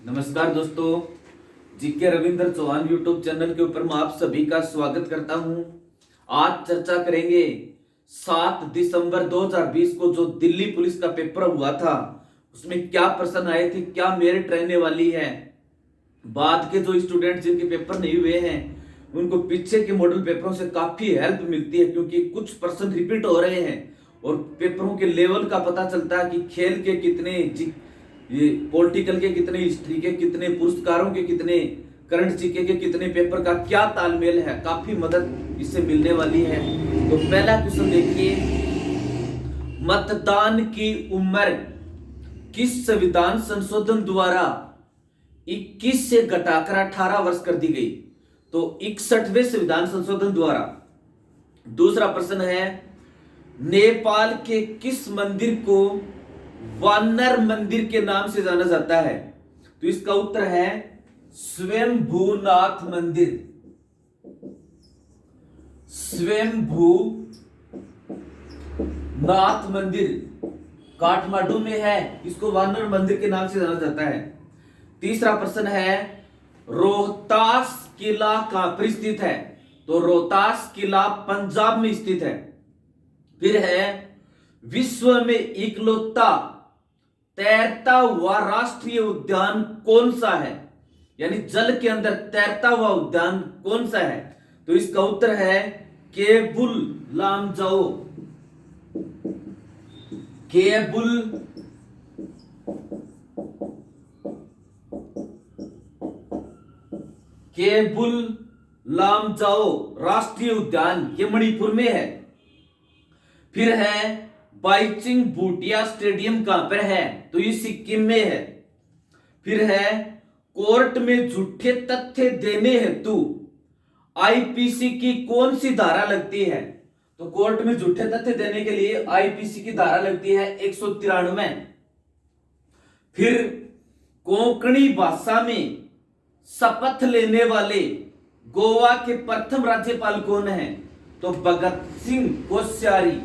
नमस्कार दोस्तों, GK Ravindra Chauhan YouTube channel के ऊपर मैं आप सभी का स्वागत करता हूं। आज चर्चा करेंगे 7 दिसंबर 2020 को जो दिल्ली पुलिस का पेपर हुआ था, उसमें क्या प्रश्न आए थे, क्या मेरिट रहने वाली है। बाद के जो स्टूडेंट जिनके पेपर नहीं हुए हैं उनको पीछे के मॉडल पेपरों से काफी हेल्प मिलती है, क्योंकि कुछ प्रश्न रिपीट हो रहे हैं और पेपरों के लेवल का पता चलता है कि खेल के कितने, ये पॉलिटिकल के कितने, हिस्ट्री के कितने, पुरस्कारों के कितने, करंट जीके के कितने पेपर का क्या तालमेल है। काफी मदद इससे मिलने वाली है। तो पहला क्वेश्चन देखिए, मतदान की उम्र किस संविधान संशोधन द्वारा 21 से घटाकर 18 वर्ष कर दी गई? तो 61वें संविधान संशोधन द्वारा। दूसरा प्रश्न है, नेपाल के किस मंदिर को वानर मंदिर के नाम से जाना जाता है? तो इसका उत्तर है स्वयंभूनाथ मंदिर। स्वयंभूनाथ मंदिर काठमांडू में है, इसको वानर मंदिर के नाम से जाना जाता है। तीसरा प्रश्न है, रोहतास किला कहां पर स्थित है? तो रोहतास किला पंजाब में स्थित है। फिर है, विश्व में इकलौता तैरता हुआ राष्ट्रीय उद्यान कौन सा है? यानी जल के अंदर तैरता हुआ उद्यान कौन सा है? तो इसका उत्तर है केबुल लामजाओ। केबुल लामजाओ राष्ट्रीय उद्यान, ये मणिपुर में है। फिर है, बाइचिंग भूटिया स्टेडियम कहां पर है? तो ये सिक्किम में है। फिर है, कोर्ट में झूठे तथ्य देने हेतु आईपीसी की कौन सी धारा लगती है? तो कोर्ट में झूठे तथ्य देने के लिए आईपीसी की धारा लगती है 193। फिर कोंकणी भाषा में शपथ लेने वाले गोवा के प्रथम राज्यपाल कौन है? तो भगत सिंह कोश्यारी।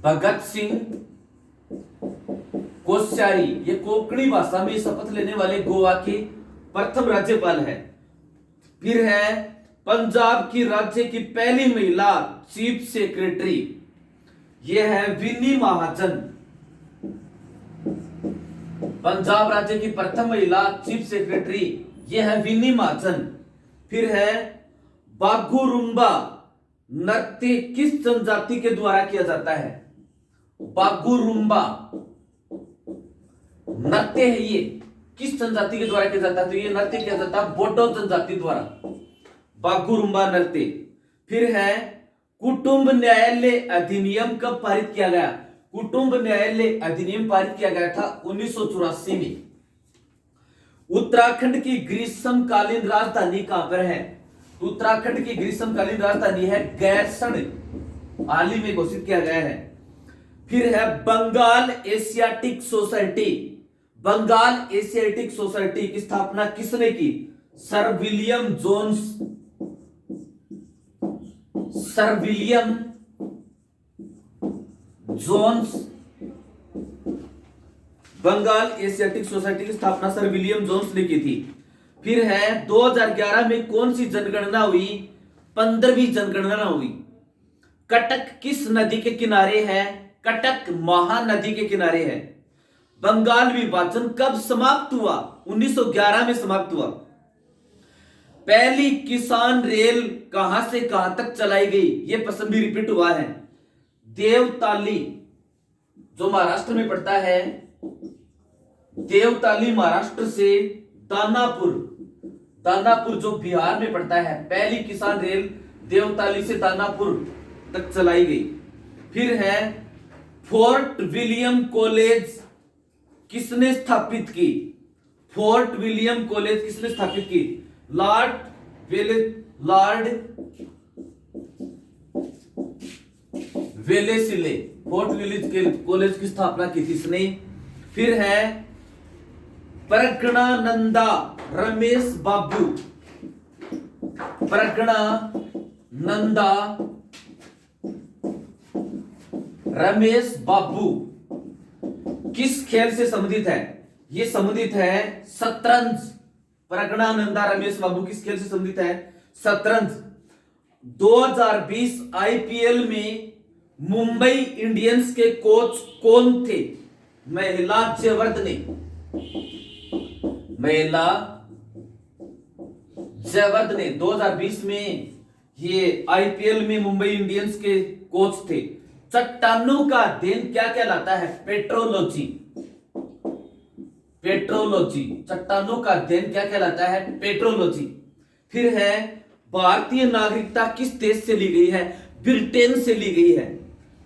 भगत सिंह कोश्यारी ये कोंकणी भाषा में शपथ लेने वाले गोवा के प्रथम राज्यपाल है। फिर है, पंजाब की राज्य की पहली महिला चीफ सेक्रेटरी, यह है विनी महाजन। पंजाब राज्य की प्रथम महिला चीफ सेक्रेटरी यह है विनी महाजन। फिर है, बागुरुम्बा नृत्य किस जनजाति के द्वारा किया जाता है? बागुरुम्बा नृत्य है ये किस जनजाति के द्वारा किया जाता है? तो ये नृत्य किया जाता है बोडो जनजाति द्वारा, बागुरुम्बा नृत्य। फिर है, कुटुंब न्यायालय अधिनियम कब पारित किया गया? कुटुंब न्यायालय अधिनियम पारित किया गया था 1984 में। उत्तराखंड की ग्रीष्मकालीन राजधानी कहां पर है? उत्तराखंड की ग्रीष्मकालीन राजधानी है गैरसैंण, हाल ही में घोषित किया गया है। फिर है, Bengal Asiatic Society. Bengal Asiatic Society की स्थापना किसने की? Sir William Jones. Sir William Jones. Bengal Asiatic Society की स्थापना सर विलियम जोन्स ने की थी। फिर है, 2011 में कौन सी जनगणना हुई? 15वीं जनगणना हुई। कटक किस नदी के किनारे है? कटक महानदी के किनारे है। बंगाल विभाजन कब समाप्त हुआ? 1911 में समाप्त हुआ। पहली किसान रेल कहां से कहां तक चलाई गई? यह प्रश्न भी रिपीट हुआ है। देवताली जो महाराष्ट्र में पड़ता है, देवताली महाराष्ट्र से दानापुर, दानापुर जो बिहार में पड़ता है, पहली किसान रेल देवताली से दानापुर तक चलाई गई। फिर है, फोर्ट विलियम कॉलेज किसने स्थापित की? फोर्ट विलियम कॉलेज किसने स्थापित की? Lord Wellesley fort William college की स्थापना की थी इसने। फिर है, प्रज्ञानंदा रमेश बाबू। प्रज्ञानंदा रमेश बाबू किस खेल से संबंधित है? ये संबंधित है शतरंज। प्रज्ञानंदा रमेश बाबू किस खेल से संबंधित है? शतरंज। 2020 आईपीएल में मुंबई इंडियंस के कोच कौन थे? महिला जयवर्धने। महिला जयवर्धने 2020 में ये आईपीएल में मुंबई इंडियंस के कोच थे। चट्टानों का अध्ययन क्या कहलाता है? पेट्रोलॉजी। पेट्रोलॉजी। चट्टानों का अध्ययन क्या कहलाता है? पेट्रोलॉजी। फिर है भारतीय नागरिकता किस देश से ली गई है? ब्रिटेन से ली गई है।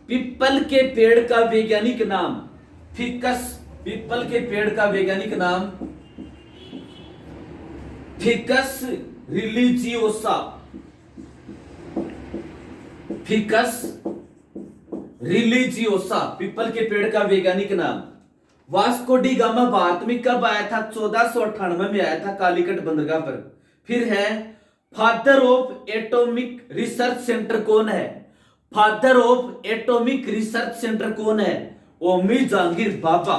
पीपल के पेड़ का वैज्ञानिक नाम? फिकस। पीपल के पेड़ का वैज्ञानिक नाम ficus religiosa. Ficus religiosa people के पेड़ का वैज्ञानिक नाम। वास्को डी गामा भारत में कब आया था? 1498 में आया था कालीकट बंदरगाह पर। फिर है father of atomic research centre कौन है? Father of atomic research centre कौन है? ओमी जहांगीर बाबा।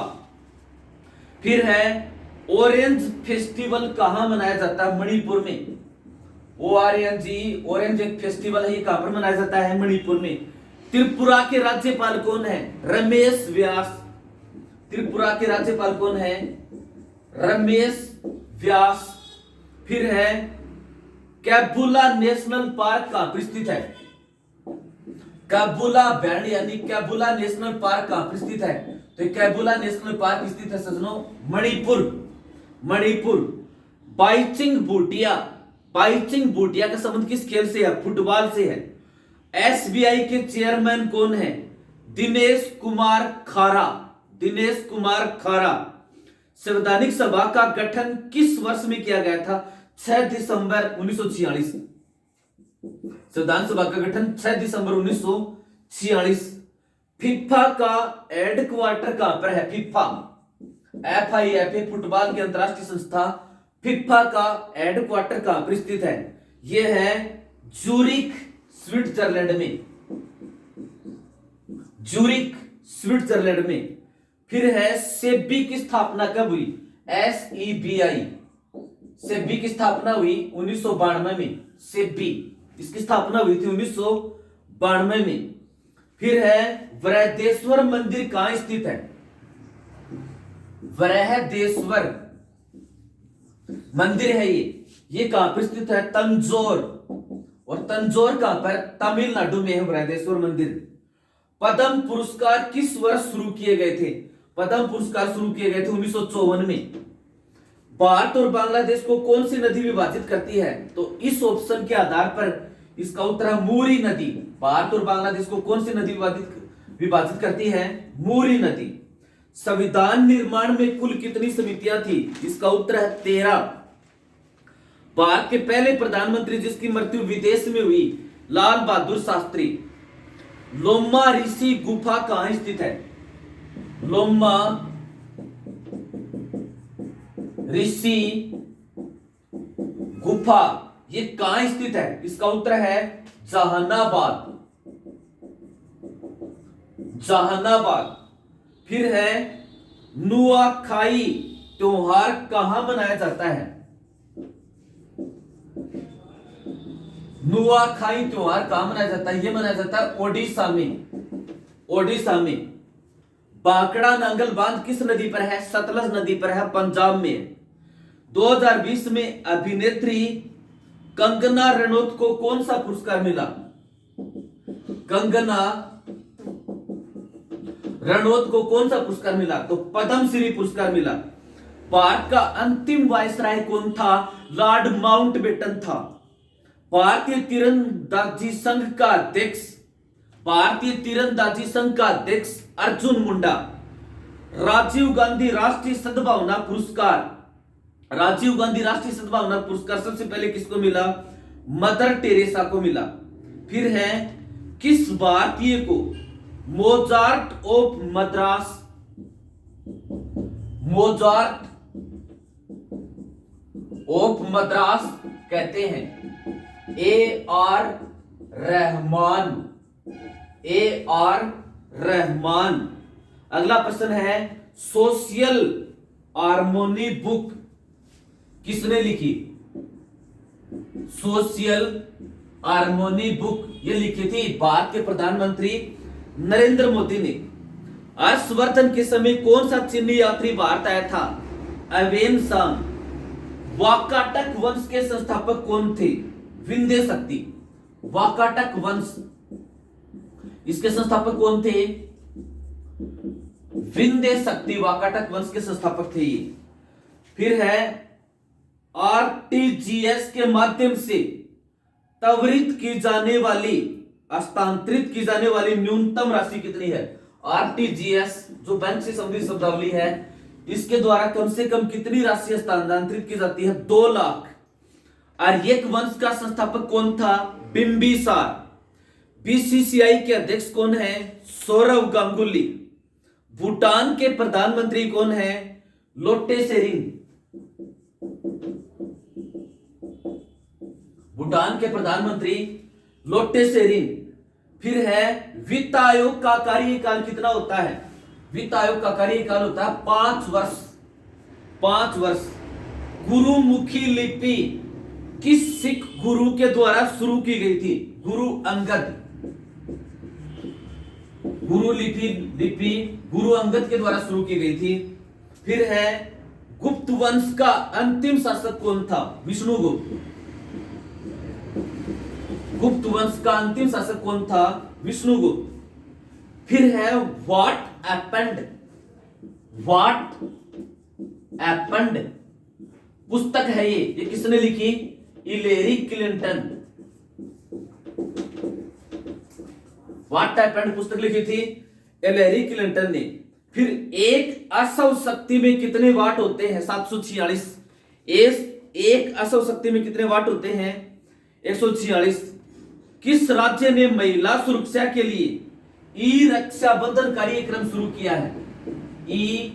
फिर है ऑरेंज फेस्टिवल कहां मनाया जाता है? मणिपुर में। ORNG ऑरेंज एक फेस्टिवल है, ये कहां पर मनाया जाता है? मणिपुर में। त्रिपुरा के राज्यपाल कौन है? रमेश व्यास। त्रिपुरा के राज्यपाल कौन है? रमेश व्यास। फिर है कैबुला नेशनल पार्क कहां पर स्थित है? कैबुला बैंड यानी कैबुला नेशनल पार्क कहां पर स्थित है? तो कैबुला नेशनल पार्क स्थित है सज्जनों मणिपुर। मणिपुर। बाइचिंग भूटिया। बाइचिंग भूटिया का संबंध किस खेल से है? फुटबॉल से है। एसबीआई के चेयरमैन कौन है? दिनेश कुमार खारा। दिनेश कुमार खारा। संवैधानिक सभा का गठन किस वर्ष में किया गया था? 6 दिसंबर 1946। संविधान सभा का गठन 6 दिसंबर 1946। फीफा का हेडक्वार्टर कहां पर है? फीफा FIFA फुटबॉल की अंतरराष्ट्रीय संस्था फीफा का हेडक्वार्टर कहां पर स्थित है? यह है जूरिक स्विट्जरलैंड में। जूरिक स्विट्जरलैंड में। फिर है सेबी की स्थापना कब हुई? SEBI। सेबी की स्थापना हुई 1992 में। सेबी इसकी स्थापना हुई थी 1992 में। फिर है वृहदेश्वर मंदिर कहां स्थित है? वृहदेश्वर मंदिर है ये कहां पर स्थित है? तंजौर। और तंजौर कहां पर? तमिलनाडु में है वृहदेश्वर मंदिर। पद्म पुरस्कार किस वर्ष शुरू किए गए थे? पद्म पुरस्कार शुरू किए गए थे 1954 में। भारत और बांग्लादेश को कौन सी नदी विभाजित करती है? तो इस ऑप्शन के आधार पर इसका उत्तर है मूरी नदी। भारत और बांग्लादेश को कौन सी नदी विभाजित करती है? मूरी नदी। संविधान निर्माण में कुल कितनी समितियां थी? इसका उत्तर है 13। भारत के पहले प्रधानमंत्री जिसकी मृत्यु विदेश में हुई? लाल बहादुर शास्त्री। लोमा ऋषि गुफा कहां स्थित है? लोमा ऋषि गुफा ये कहां स्थित है? इसका उत्तर है जहानाबाद। जहानाबाद। फिर है नुआखाई त्योहार कहां मनाया जाता है? नुआखाई त्योहार कहां मनाया जाता है? यह मनाया जाता है ओडिशा में। ओडिशा में। बांकड़ा नांगल बांध किस नदी पर है? सतलज नदी पर है, पंजाब में। 2020 में अभिनेत्री कंगना रनौत को कौन सा पुरस्कार मिला? कंगना रनौत को कौन सा पुरस्कार मिला? तो पद्मश्री पुरस्कार मिला। भारत का अंतिम वायसराय कौन था? लॉर्ड माउंटबेटन था। भारतीय तीरंदाजी संघ का अध्यक्ष? भारतीय तीरंदाजी संघ का अध्यक्ष अर्जुन मुंडा। राजीव गांधी राष्ट्रीय सद्भावना पुरस्कार? राजीव गांधी राष्ट्रीय सद्भावना पुरस्कार सबसे पहले किसको मिला? मदर टेरेसा को मिला। फिर है किस भारतीय को Mozart of Madras? Mozart of Madras कहते हैं? AR रहमान। AR रहमान। अगला प्रश्न है सोशल हार्मोनी बुक किसने लिखी? सोशल हार्मोनी बुक ये लिखी थी भारत के प्रधानमंत्री नरेंद्र मोदी ने। हर्षवर्धन के समय कौन सा चीनी यात्री भारत आया था? अवेन सांग। वाकाटक वंश के संस्थापक कौन थे? विंध्य शक्ति। वाकाटक वंश, इसके संस्थापक कौन थे? विंध्य शक्ति वाकाटक वंश के संस्थापक थे ये। फिर है आरटीजीएस के माध्यम से त्वरित की जाने वाली, हस्तांतरित की जाने वाली न्यूनतम राशि कितनी है? आरटीजीएस जो बैंक से संबंधित शब्दावली है, इसके द्वारा कम से कम कितनी राशि हस्तांतरित की जाती है? 2 लाख। आर्यक वंश का संस्थापक कौन था? बिंबिसार। बीसीसीआई के अध्यक्ष कौन है? सौरव गांगुली। भूटान के प्रधानमंत्री कौन है? लोटे शेरिंग। भूटान के प्रधानमंत्री लोटे शेरिंग। फिर है वित्त आयोग का कार्यकाल कितना होता है? वित्त आयोग का कार्यकाल होता है 5 वर्ष। 5 वर्ष। गुरुमुखी लिपि किस सिख गुरु के द्वारा शुरू की गई थी? गुरु अंगद। लिपि गुरु अंगद के द्वारा शुरू की गई थी। फिर है गुप्त वंश का अंतिम शासक कौन था? विष्णुगुप्त। गुप्त वंश का अंतिम शासक कौन था? विष्णुगुप्त। फिर है व्हाट हैपेंड पुस्तक है ये किसने लिखी? Hillary Clinton. व्हाट हैपेंड पुस्तक लिखी थी हिलेरी क्लिंटन ने। फिर एक असौ शक्ति में कितने वाट होते हैं? 746। एक असौ शक्ति में कितने वाट होते हैं? 146। किस राज्य ने महिला सुरक्षा के लिए ई रक्षाबंधन कार्यक्रम शुरू किया है? ई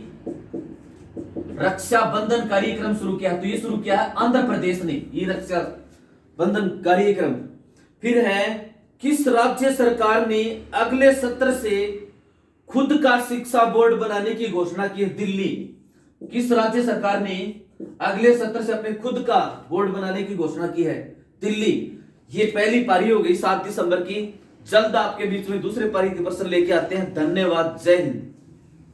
रक्षाबंधन कार्यक्रम शुरू किया है, तो ये शुरू किया है आंध्र प्रदेश ने, ई रक्षाबंधन कार्यक्रम। फिर है किस राज्य सरकार ने अगले सत्र से खुद का शिक्षा बोर्ड बनाने की घोषणा की है? दिल्ली। किस राज्य सरकार ने अगले सत्र से अपने खुद का बोर्ड बनाने की घोषणा की है? दिल्ली। ये पहली पारी हो गई 7 दिसंबर की। जल्द आपके बीच में दूसरे पारी के प्रश्न लेके आते हैं। धन्यवाद। जय हिंद।